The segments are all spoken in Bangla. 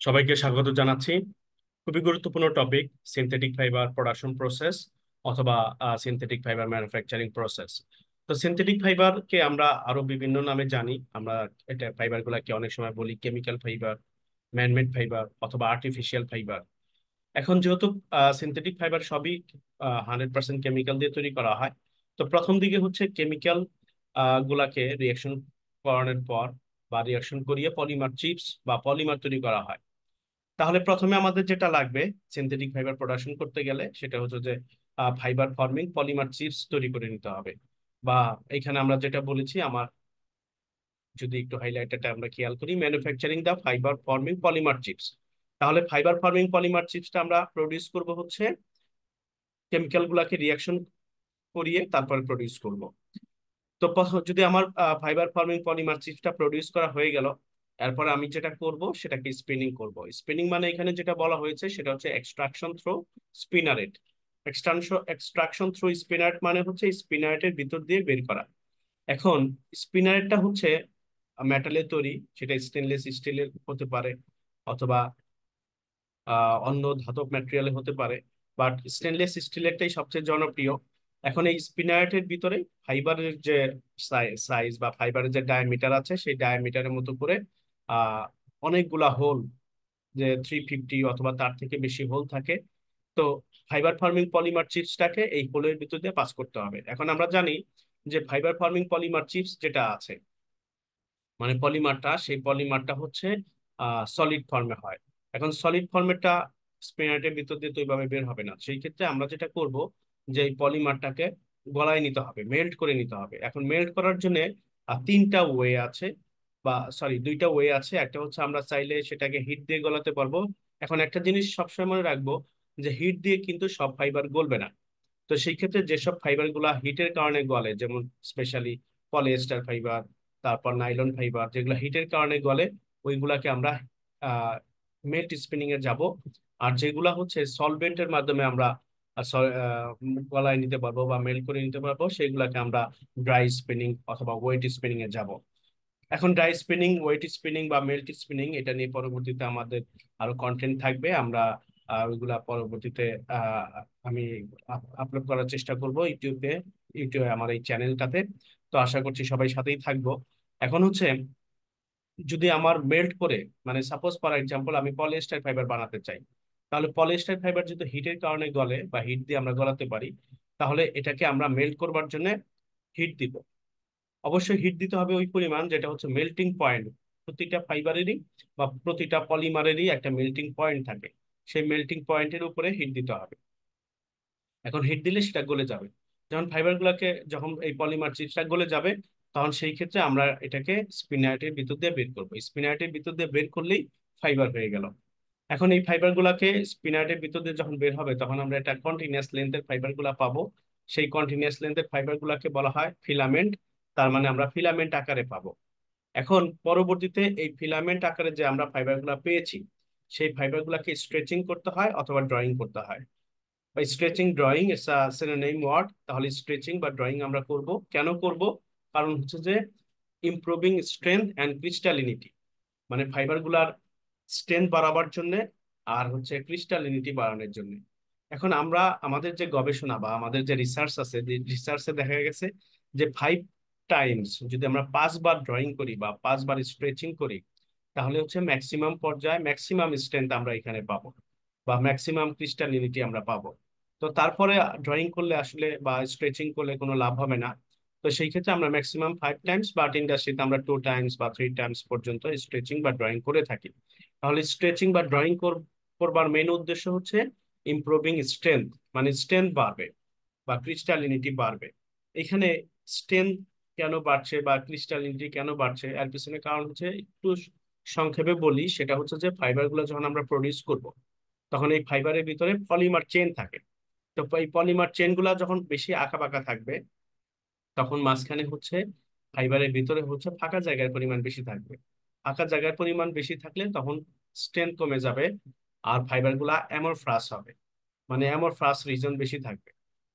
সবাইকে স্বাগত জানাচ্ছি। খুবই গুরুত্বপূর্ণ topic, synthetic fibre production process অথবা সিনথেটিক ফাইবার ম্যানুফ্যাকচারিং প্রসেস। তো সিনথেটিক ফাইবারকে আমরা আরো বিভিন্ন নামে জানি। আমরা এটা ফাইবার গুলাকে অনেক সময় বলি কেমিক্যাল ফাইবার, ম্যানমেড ফাইবার অথবা আর্টিফিশিয়াল ফাইবার। এখন যেহেতু সিনথেটিক ফাইবার সবই 100% কেমিক্যাল দিয়ে তৈরি করা হয়, তো প্রথম দিকে হচ্ছে কেমিক্যাল গুলাকে রিয়াকশন করানোর পর বা রিয়াকশন করিয়ে পলিমার চিপস বা পলিমার তৈরি করা হয়। তাহলে প্রথমে আমাদের যেটা লাগবে সিনথেটিক ফাইবার প্রোডাকশন করতে গেলে সেটা হচ্ছে যে ফাইবার ফর্মিং পলিমার চিপস তৈরি করে নিতে হবে। বা এখানে আমরা যেটা বলেছি, আমার যদি একটু হাইলাইটটা আমরা খেয়াল করি, ম্যানুফ্যাকচারিং দা ফাইবার ফর্মিং পলিমার চিপস। তাহলে ফাইবার ফর্মিং পলিমার চিপসটা আমরা প্রডিউস করব হচ্ছে কেমিক্যাল গুলাকে রিয়াকশন করিয়ে তারপরে প্রডিউস করব। তো যদি আমার ফাইবার ফর্মিং পলিমার চিপসটা প্রডিউস করা হয়ে গেল, এরপর আমি যেটা করব সেটাকে স্পিনিং করব। স্পিনিং মানে এখানে যেটা বলা হয়েছে সেটা হচ্ছে এক্সট্রাকশন থ্রু স্পিনারেট। এক্সট্রাকশন থ্রু স্পিনারেট মানে হচ্ছে স্পিনারেটের ভিতর দিয়ে বের করা। এখন স্পিনারেটটা হচ্ছে মেটালের তৈরি, সেটা স্টেনলেস স্টিলের হতে পারে অথবা অন্য ধাতব ম্যাটেরিয়ালে হতে পারে, বাট স্টেনলেস স্টিলেরটাই সবচেয়ে জনপ্রিয়। এখন এই স্পিনারেটের ভিতরে ফাইবারের যে সাইজ বা ফাইবারের যে ডায়ামিটার আছে সেই ডায়ামিটারের মতো করে আহ অনেকগুলা হোল, যে 350 অথবা তার থেকে বেশি হোল থাকে। তো ফাইবার ফার্মিং পলিমার চিপসটাকে এই হোলের ভিতর দিয়ে পাস করতে হবে। এখন আমরা জানি যে ফাইবার ফার্মিং পলিমার চিপস যেটা আছে, মানে পলিমারটা, সেই পলিমারটা হচ্ছে সলিড ফর্মে হয়। এখন সলিড ফর্মেটটা স্পিনারেটের ভিতর দিয়ে তো ওইভাবে বের হবে না। সেই ক্ষেত্রে আমরা যেটা করব যে এই পলিমারটাকে গলায় নিতে হবে, মেল্ট করে নিতে হবে। এখন মেল্ট করার জন্য তিনটা ওয়ে আছে, বা সরি দুইটা ওয়ে আছে। একটা হচ্ছে আমরা চাইলে সেটাকে হিট দিয়ে গলাতে পারবো। এখন একটা জিনিস সবসময় মনে রাখবো যে হিট দিয়ে কিন্তু সব ফাইবার গলবে না। তো সেই ক্ষেত্রে যেসব ফাইবার গুলা হিটের কারণে গলে, যেমন স্পেশালি পলিয়েস্টার ফাইবার, তারপর নাইলন ফাইবার, যেগুলো হিটের কারণে গলে, ওইগুলাকে আমরা আহ মেল্ট স্পিনিং এ যাব। আর যেগুলা হচ্ছে সলভেন্টের মাধ্যমে আমরা গলায় নিতে পারবো বা মেল্ট করে নিতে পারবো, সেগুলাকে আমরা ড্রাই স্পিনিং অথবা ওয়েট স্পিনিং এ যাব। এখন ড্রাই স্পিনিং, ওয়েট স্পিনিং বা মেল্ট স্পিনিং, এটা নিয়ে পরবর্তীতে আমাদের আরো কন্টেন্ট থাকবে। আমরা ওইগুলা পরবর্তীতে আহ, আমি আপলোড করার চেষ্টা করব ইউটিউবে আমার এই চ্যানেলটাতে। তো আশা করছি সবাই সাথেই থাকবো। এখন হচ্ছে যদি আমার মেল্ট করে, মানে সাপোজ ফর এক্সাম্পল আমি পলিয়েস্টার ফাইবার বানাতে চাই, তাহলে পলিয়েস্টার ফাইবার যদি হিটের কারণে গলে বা হিট দিয়ে আমরা গলাতে পারি, তাহলে এটাকে আমরা মেল্ট করবার জন্য হিট দিব। অবশ্যই হিট দিতে হবে ওই পরিমাণ যেটা হচ্ছে মেল্টিং পয়েন্ট। প্রতিটা ফাইবারেরই বা প্রতিটা পলিমারেরই একটা মেল্টিং পয়েন্ট থাকে, সেই মেল্টিং পয়েন্টের উপরে হিট দিতে হবে। এখন হিট দিলে সেটা গলে যাবে। যখন ফাইবার গুলাকে, যখন এই পলিমার চিপসটা গলে যাবে, তখন সেই ক্ষেত্রে আমরা এটাকে স্পিনারেটের ভিতর দিয়ে বের করবো। স্পিনারেটের ভিতর দিয়ে বের করলেই ফাইবার হয়ে গেল। এখন এই ফাইবার গুলাকে স্পিনারের ভিতর দিয়ে যখন বের হবে, তখন আমরা একটা কন্টিনিউয়াস লেন্থের ফাইবার গুলা পাবো। সেই কন্টিনিউয়াস লেন্থের ফাইবার গুলাকে বলা হয় ফিলামেন্ট। তার মানে আমরা ফিলামেন্ট আকারে পাবো। এখন পরবর্তীতে এই ফিলামেন্ট আকারে যে আমরা ফাইবার গুলা পেয়েছি, সেই ফাইবার গুলাকে স্ট্রেচিং করতে হয় অথবা ড্রয়িং করতে হয়। বা stretching drawing it's a synonym word. তাহলে স্ট্রেচিং বা ড্রয়িং আমরা করব, কেন করব? কারণ হচ্ছে যে ইমপ্রুভিং স্ট্রেংথ অ্যান্ড ক্রিস্টালিনিটি, মানে ফাইবার গুলার স্ট্রেংথ বাড়াবার জন্য আর হচ্ছে ক্রিস্টালিনিটি বাড়ানোর জন্য। এখন আমরা আমাদের যে গবেষণা বা আমাদের যে রিসার্চ আছে, রিসার্চে দেখা গেছে যে 5 টাইমস যদি আমরা 5 বার ড্রয়িং করি বা 5 বার স্ট্রেচিং করি, তাহলে হচ্ছে ম্যাক্সিমাম পর্যায়ে ম্যাক্সিমাম স্ট্রেংথ আমরা এখানে পাবো বা ম্যাক্সিমাম ক্রিস্টালিনিটি আমরা পাবো। তো তারপরে ড্রয়িং করলে আসলে বা স্ট্রেচিং করলে কোনো লাভ হবে না। তো সেই ক্ষেত্রে আমরা ম্যাক্সিমাম 5 টাইমস, বাট ইন্ডাস্ট্রিতে আমরা 2 টাইমস বা 3 টাইমস পর্যন্ত স্ট্রেচিং বা ড্রয়িং করে থাকি। তাহলে স্ট্রেচিং বা ড্রয়িং করবার মেন উদ্দেশ্য হচ্ছে ইমপ্রুভিং স্ট্রেংথ, মানে স্ট্রেংথ বাড়বে বা ক্রিস্টালিনিটি বাড়বে। এখানে স্ট্রেংথ কেন বাড়ছে বা ক্রিস্টালিনিটি কেন বাড়ছে, এর পিছনে কারণ হচ্ছে একটু সংক্ষেপে বলি, সেটা হচ্ছে যে ফাইবার গুলো যখন আমরা প্রডিউস করব, তখন এই ফাইবারের ভিতরে পলিমার চেন থাকে। তো এই পলিমার চেন গুলা যখন বেশি আঁকা বাঁকা থাকবে, তখন মাঝখানে হচ্ছে ফাইবারের ভিতরে হচ্ছে ফাঁকা জায়গার পরিমাণ বেশি থাকবে। ফাঁকা জায়গার পরিমাণ বেশি থাকলে তখন স্ট্রেংথ কমে যাবে আর ফাইবার গুলা অ্যামরফাস হবে, মানে অ্যামরফাস রিজন বেশি থাকবে।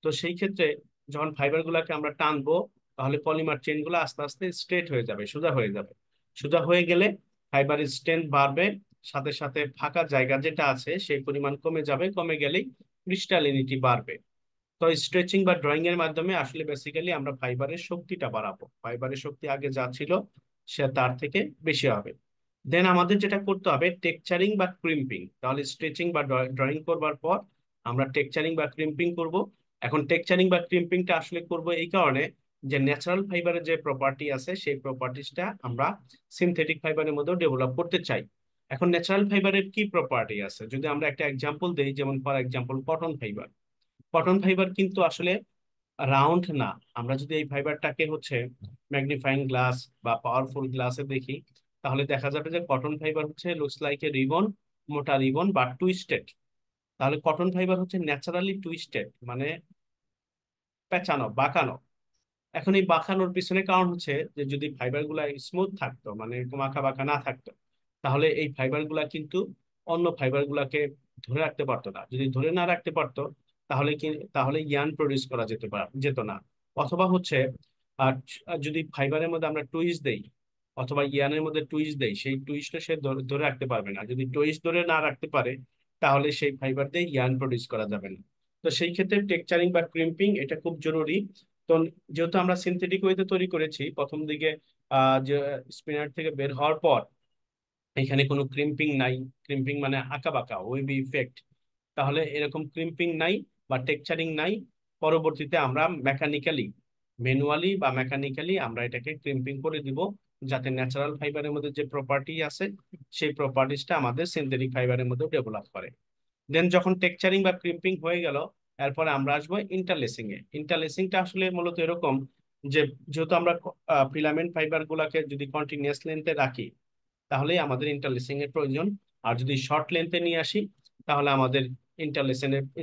তো সেই ক্ষেত্রে যখন ফাইবার গুলাকে আমরা টানবো, তাহলে পলিমার চেন গুলো আস্তে আস্তে স্ট্রেট হয়ে যাবে, সোজা হয়ে যাবে। সোজা হয়ে গেলে ফাইবারের স্ট্রেংথ বাড়বে, সাথে সাথে ফাঁকা জায়গা যেটা আছে সেই পরিমাণ কমে যাবে, কমে গেলেই ক্রিস্টালিনিটি বাড়বে। তো স্ট্রেচিং বা ড্রয়িং এর মাধ্যমে আসলে বেসিক্যালি আমরা ফাইবারের শক্তিটা বাড়াবো, ফাইবারের শক্তি আগে যা ছিল সে তার থেকে বেশি হবে। দেন আমাদের যেটা করতে হবে টেক্সচারিং বা ক্রিম্পিং। তাহলে স্ট্রেচিং বা ড্রয়িং করবার পর আমরা টেক্সচারিং বা ক্রিম্পিং করব। এখন টেক্সচারিং বা ক্রিম্পিংটা আসলে করব এই কারণে যে ন্যাচারাল ফাইবারের যে প্রপার্টি আছে সেই প্রপার্টিসটা আমরা সিনথেটিক ফাইবারের মধ্যেও ডেভেলপ করতে চাই। এখন ন্যাচারাল ফাইবারের কি প্রপার্টি আছে যদি আমরা একটা এক্সাম্পল দেই, যেমন for example cotton fibre. Cotton fibre কিন্তু আসলে রাউন্ড না। আমরা যদি এই ফাইবারটাকে হচ্ছে ম্যাগনিফাইং গ্লাস বা পাওয়ারফুল গ্লাসে দেখি, তাহলে দেখা যাবে যে কটন ফাইবার হচ্ছে লুকস লাইক এ রিবন, মোটা রিবন বা টুইস্টেড। তাহলে কটন ফাইবার হচ্ছে ন্যাচারালি টুইস্টেড, মানে পেঁচানো, বাঁকানো। এখন এই বাঁকানোর পিছনে কারণ হচ্ছে যে যদি ফাইবার গুলা স্মুথ থাকতো, মানে এরকম আঁকা বাঁকা না থাকতো, তাহলে এই ফাইবার গুলা কিন্তু অন্য ফাইবার গুলাকে ধরে রাখতে পারতো না। যদি ধরে না রাখতে পারতো তাহলে কি, তাহলে ইয়ান প্রডিউস করা যেত না। অথবা হচ্ছে আর যদি ফাইবারের মধ্যে আমরা টুইস্ট দেই অথবা ইয়ানের মধ্যে টুইস্ট দেই, সেই টুইস্টটা সে ধরে ধরে রাখতে পারবে না। যদি টুইস্ট ধরে না রাখতে পারে তাহলে সেই ফাইবার দিয়ে ইয়ান প্রডিউস করা যাবে না। তো সেই ক্ষেত্রে টেক্সচারিং বা ক্রিম্পিং এটা খুব জরুরি। তো যেহেতু আমরা সিনথেটিক ওয়েতে তৈরি করেছি, প্রথম দিকে যে স্পিনার থেকে বের হওয়ার পর এখানে কোনো ক্রিম্পিং নাই, ক্রিম্পিং মানে আঁকা বাঁকা ওয়েবি ইফেক্ট, তাহলে এরকম ক্রিম্পিং নাই বা টেক্সচারিং নাই। পরবর্তীতে আমরা মেকানিক্যালি, ম্যানুয়ালি বা মেকানিক্যালি আমরা এটাকে ক্রিম্পিং করে দিব, যাতে ন্যাচারাল ফাইবারের মধ্যে যে প্রপার্টি আছে সেই প্রপার্টিসটা আমাদের সিনথেটিক ফাইবারের মধ্যে ডেভেলপ করে। দেন যখন টেক্সচারিং বা ক্রিম্পিং হয়ে গেল, এরপরে আমরা আসবো ইন্টারলেসিং এ। ইন্টারলেসিংটা আসলে মূলত এরকম যে যেহেতু আমরা ফিলামেন্ট ফাইবার গুলাকে যদি কন্টিনিউয়াস লেন্থে রাখি তাহলেই আমাদের ইন্টারলেসিং এর প্রয়োজন। আর যদি শর্ট লেন্থে নিয়ে আসি তাহলে আমাদের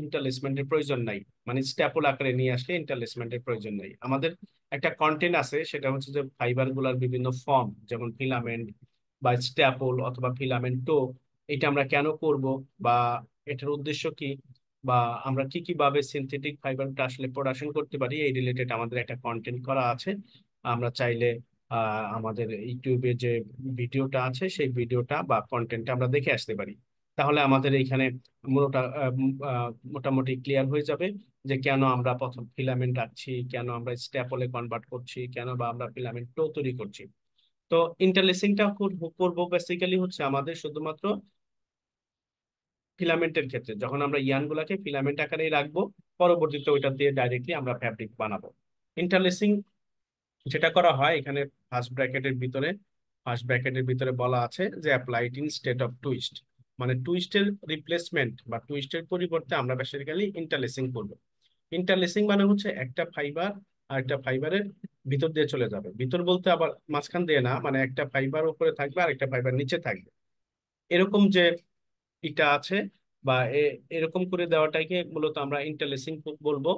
ইন্টারলেসমেন্টের প্রয়োজন নাই, মানে স্ট্যাপল আকারে নিয়ে আসলে ইন্টারলেসমেন্টের প্রয়োজন নাই। আমাদের একটা কন্টেন্ট আছে, সেটা হচ্ছে যে ফাইবার গুলার বিভিন্ন ফর্ম, যেমন ফিলামেন্ট বা স্ট্যাপল অথবা ফিলামেন্ট টো, এটা আমরা কেন করব বা এটার উদ্দেশ্য কি, বা আমরা কি কি ভাবে সিনথেটিক ফাইবারটা আসলে প্রোডাকশন করতে পারি, এই রিলেটেড আমাদের একটা কন্টেন্ট করা আছে। আমরা চাইলে আমাদের ইউটিউবে যে ভিডিওটা আছে সেই ভিডিওটা বা কন্টেন্টটা আমরা দেখে আসতে পারি। তাহলে আমাদের এইখানে মোটামুটি ক্লিয়ার হয়ে যাবে যে কেন আমরা প্রথম ফিলামেন্ট রাখছি, কেন আমরা স্ট্যাপলে কনভার্ট করছি, কেন বা আমরা ফিলামেন্ট টো তৈরি করছি। তো ইন্টারলেসিংটা করবো বেসিক্যালি হচ্ছে আমাদের শুধুমাত্র ফিলামেন্টের ক্ষেত্রে, যখন আমরা ইয়ান গুলাকে ফিলামেন্ট আকারে রাখবো, পরবর্তীতে ওইটা দিয়ে ডাইরেক্টলি আমরা ফ্যাব্রিক বানাবো। ইন্টারলেসিং যেটা করা হয় এখানে ফার্স্ট ব্র্যাকেটের ভিতরে বলা আছে যে applied in state of twist, মানে টুইস্টের রিপ্লেসমেন্ট বা টুইস্টের পরিবর্তে আমরা বেসিক্যালি ইন্টারলেসিং করব। ইন্টারলেসিং মানে হচ্ছে একটা ফাইবার আর একটা ফাইবারের ভিতর দিয়ে চলে যাবে। ভিতর বলতে আবার মাঝখান দিয়ে না, মানে একটা ফাইবার উপরে থাকবে আর একটা ফাইবার নিচে থাকবে, এরকম যে এটা আছে বা এরকম করে দেওয়াটাকে মূলত আমরা ইন্টারলেসিং বলবো।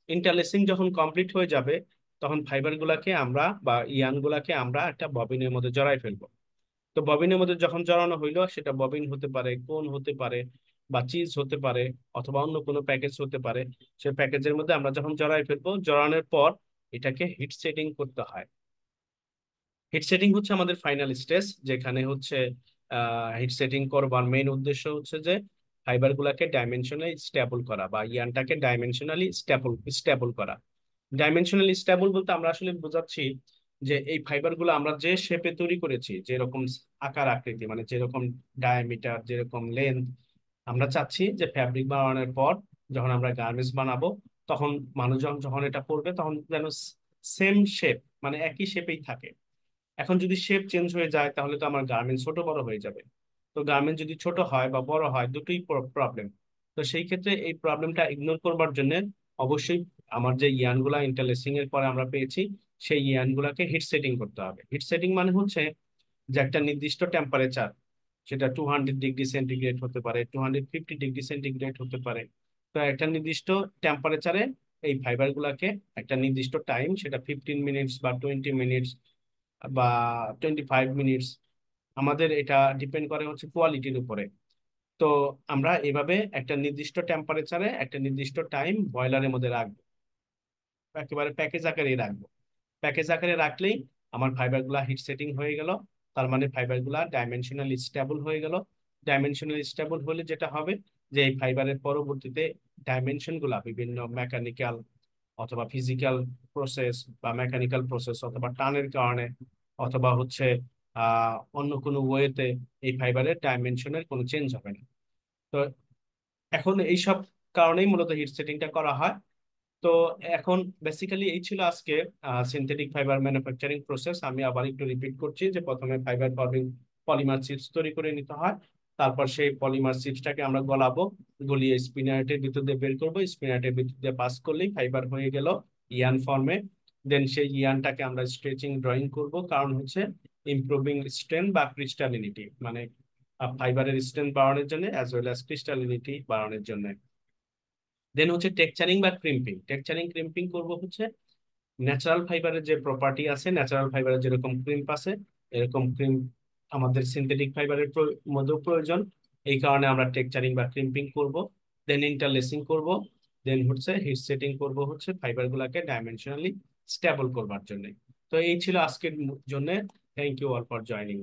ইন্টারলেসিং যখন কমপ্লিট হয়ে যাবে তখন ফাইবার গুলাকে আমরা বা ইয়ান গুলাকে আমরা একটা ববিনের মধ্যে জড়াই ফেলবো। তো ববিনের মধ্যে যখন জড়ানো হইলো, সেটা ববিন হতে পারে, কোন হতে পারে বা চিজ হতে পারে অথবা অন্য কোনো প্যাকেজ হতে পারে, সেই প্যাকেজের মধ্যে আমরা যখন জড়াই ফেলবো, জড়ানোর পর এটাকে হিট সেটিং করতে হয়। হিট সেটিং হচ্ছে আমাদের ফাইনাল স্টেজ, যেখানে হচ্ছে হিট সেটিং করবার মেইন উদ্দেশ্য হচ্ছে যে ফাইবার গুলাকে ডাইমেনশনালি স্টেবল করা বা ইয়ানটাকে ডাইমেনশনালি স্টেবল করা। ডাইমেনশনালি স্টেবল বলতে আমরা আসলে বোঝাচ্ছি যে এই ফাইবার গুলো আমরা যে শেপে তৈরি করেছি, যেরকম আকার আকৃতি, মানে যেরকম ডায়ামিটার, যেরকম লেন্থ, আমরা চাচ্ছি যে ফ্যাব্রিক বানানোর পর যখন আমরা গার্মেন্টস বানাবো তখন মানুষজন যখন এটা পরবে তখন যেন সেম শেপ, মানে একই শেপেই থাকে। এখন যদি শেপ চেঞ্জ হয়ে যায় তাহলে তো আমার গার্মেন্টস ছোট বড় হয়ে যাবে। তো গার্মেন্ট যদি ছোট হয় বা বড় হয় দুটোই প্রবলেম। তো সেই ক্ষেত্রে এই প্রবলেমটা ইগনোর করবার জন্য অবশ্যই আমার যে ইয়ান গুলা ইন্টারলেসিং এর পরে আমরা পেয়েছি সেই ইয়ান গুলাকে হিট সেটিং করতে হবে। হিট সেটিং মানে হচ্ছে যে একটা নির্দিষ্ট টেম্পারেচার, সেটা 200 ডিগ্রি সেন্টিগ্রেড হতে পারে, 250 ডিগ্রি সেন্টিগ্রেড হতে পারে। তো একটা নির্দিষ্ট টেম্পারেচারে এই ফাইবার গুলাকে একটা নির্দিষ্ট টাইম, সেটা 15 মিনিটস বা 20 মিনিটস বা 25 মিনিটস, আমাদের এটা ডিপেন্ড করে হচ্ছে কোয়ালিটির উপরে। তো আমরা এভাবে একটা নির্দিষ্ট টেম্পারেচারে একটা নির্দিষ্ট টাইম বয়লারের মধ্যে রাখবো, একেবারে প্যাকেজ আকারে রাখবো। প্যাকেজ আকারে রাখলেই আমার ফাইবার গুলা হিট সেটিং হয়ে গেল, তার মানে ফাইবার গুলা ডাইমেনশনালি স্টেবল হয়ে গেল। ডাইমেনশনালি স্টেবল হলে যেটা হবে যে এই ফাইবারের পরবর্তীতে ডাইমেনশন গুলা বিভিন্ন মেকানিক্যাল অথবা ফিজিক্যাল প্রসেস বা মেকানিক্যাল প্রসেস অথবা টানের কারণে অথবা হচ্ছে অন্য কোনো ওয়েতে এই ফাইবারের ডাইমেনশনের কোনো চেঞ্জ হবে না। তো এখন এইসব কারণেই মূলত হিট সেটিংটা করা হয়। তো এখন বেসিক্যালি এই ছিল আজকে সিনথেটিক ফাইবার ম্যানুফ্যাকচারিং প্রসেস। আমি আবার একটু রিপিট করছি যে প্রথমে ফাইবার ফর্মিং পলিমার চিপস তৈরি করে নিতে হয়। তারপর সেই পলিমার চিপসটাকে আমরা গলাবো, গলিয়ে স্পিনারেটের ভিতর দিয়ে বের করবো, স্পিনারেটের ভিতর দিয়ে পাস করলেই ফাইবার হয়ে গেল ইয়ান ফর্মে। দেন সেই ইয়ানটাকে আমরা স্ট্রেচিং ড্রয়িং করব, কারণ হচ্ছে ইমপ্রুভিং স্ট্রেংথ বা ক্রিস্টালিনিটি, মানে ফাইবারের স্ট্রেংথ বাড়ানোর জন্য অ্যাজ ওয়েল অ্যাজ ক্রিস্টালিনিটি বাড়ানোর জন্য। দেন হচ্ছে টেক্সচারিং বা ক্রিম্পিং। টেক্সচারিং ক্রিম্পিং করব হচ্ছে ন্যাচারাল ফাইবারের যে প্রপার্টি আছে, ন্যাচারাল ফাইবারের যেরকম ক্রিম্প আছে এরকম ক্রিম্প আমাদের সিনথেটিক ফাইবারের মধ্যেও প্রয়োজন। এই কারণে আমরা টেক্সচারিং বা ক্রিম্পিং করব। দেন ইন্টারলেসিং করব। দেন হচ্ছে হিট সেটিং করব হচ্ছে ফাইবার গুলাকে ডাইমেনশনালি স্টেবল করবার জন্য। তো এই ছিল আজকের জন্য। Thank you all for joining.